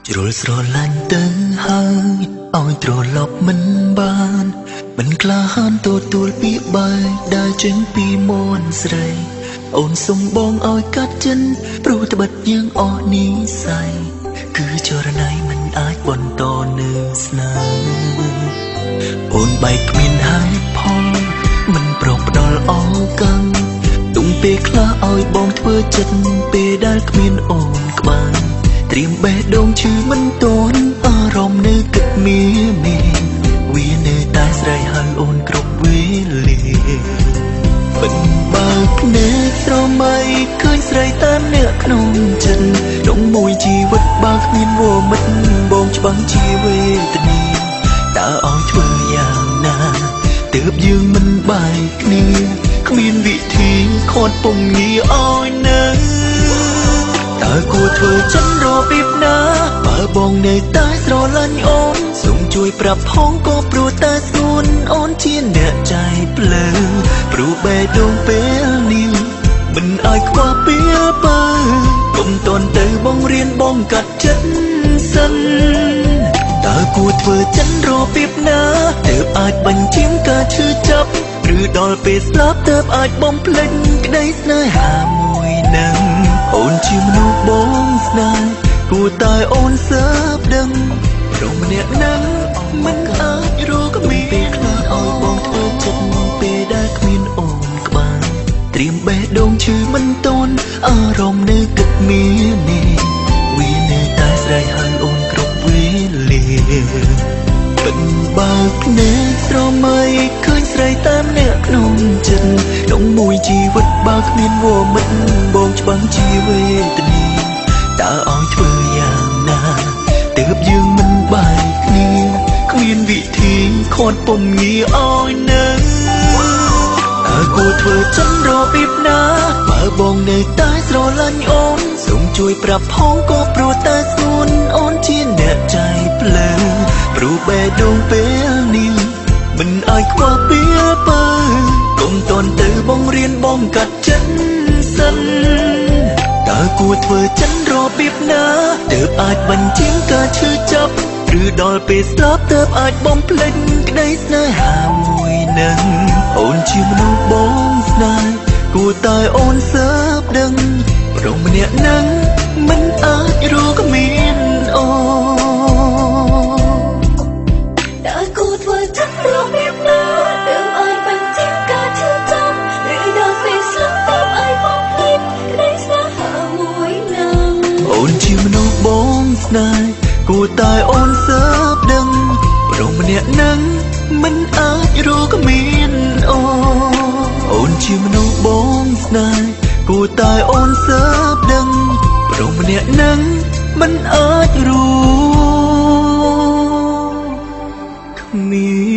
ជ្រុលស្រឡាញ់ទៅហើយឲ្យត្រឡប់មិនបានមិនក្លាហានទទួលពីបាយដែលចេញពីមនស្រីអូនសុំបងឲ្យកាត់ចិនព្រោះត្បិតយើងអស់និស័យគឺចរណៃមិនអាចបន្តនៅស្នេហ៍អូនបែកគ្មានហេតុផលមិនប្រកផ្ដល់អរកម្មទុំពេលខ្លះឲ្យបងធ្វើចិត្តពេលដែលគ្មានអូនក្បែរត្រៀមបេះដូងឈឺមិនតន់អារម្មណ៍នៅគិតមេវានៅតែស្រ័យហៅអូនគ្រប់វេលាបិទបើកភ្នែកស្រមៃឃើញស្រីតាមអ្នកក្នុងចិត្តក្នុងមួយជីវិតបើគ្មានវមិត្តបងច្បាំងជាវេទនាតើឲ្យធ្វើយ៉ាងណាទើបយើងមិនបែកគ្នាគ្មានវិធីខាត់ពំងាឲ្យនៅតើគួរធ្វើចិនរបៀបណាបើបងនៅតែស្រឡាញ់អូនសូមជួយប្រាប់ផងក៏ព្រោះតែស្ងួនអូនជាអ្នកใจភ្លើព្រោះបេះដូងពេលនេះមិនអាចខ្វះពេលបើកុំតន់ទៅបងរៀនបងកាត់ចិត្តសិនតើគួរធ្វើចិនរបៀបណាទើបអាចបញ្ជាការឈឺចាប់ឬដល់ពេលស្លាប់ទើបអាចបំភ្លេចក្តីស្នេហាមួយនឹងអូនជាមនុស្សបងស្នេហ៍គួរតែអូនសើបដឹងព្រមម្នាក់នឹងមិនអាចរកមានពេលខ្លះឲ្យបងធ្វើចិត្តពេលដែលគ្មានអូនក្បែរត្រៀមបេះដូងឈឺមិនតន់អារម្មណ៍នៅគិតមានវានៅតែស្រ័យហៅអូនគ្រប់វេលាបិទបើកភ្នែកស្រមៃឃើញស្រីតាមអ្នកក្នុងចិត្តក្នុងមួយជីវិតបើគ្មានវមិត្តបងច្បាំងជាវេទនាតើឲ្យធ្វើយ៉ាងណាទើបយើងមិនបែកគ្នាគ្មានវិធីខាត់ពំងាឲ្យនៅតើគួរធ្វើចិនរបៀបណាបើបងនៅតែស្រឡាញ់អូនសូមជួយប្រាប់ផងក៏ព្រោះតែស្ងួនអូនជាអ្នកใจភ្លើព្រោះបេះដូងពេលនេះមិនអាចខ្វះពេលបើកុំតន់ទៅបងរៀនបងកាត់ចិត្តសិនតើគួរធ្វើចិនរបៀបណាទើបអាចបញ្ជាការឈឺចាប់ឬដល់ពេលស្លាប់ទើបអាចបំភ្លេចក្តីស្នេហាមួយនឹងអូនជាមនុស្សបងស្នេហ៍គួរតែអូនសើបដឹងព្រមម្នាក់នឹងមិនអាចរកមានអូតើគួរធ្វើចិនរបៀបណាទើបអាចបញ្ជាការឈឺចាប់ឬដល់ពេលស្លាប់ទើបអាចបំភ្លេចក្តីស្នេហាមួយនឹងអូនជាមនុស្សបងស្នេហ៍គួរតែអូនសើបដឹងព្រមម្នាក់នឹងមិនអាចរកមានអូនជាមនុស្សបងស្នេហ៍គួរតែអូនសើបដឹងព្រមម្នាក់នឹងមិនអាចរកគ្មាន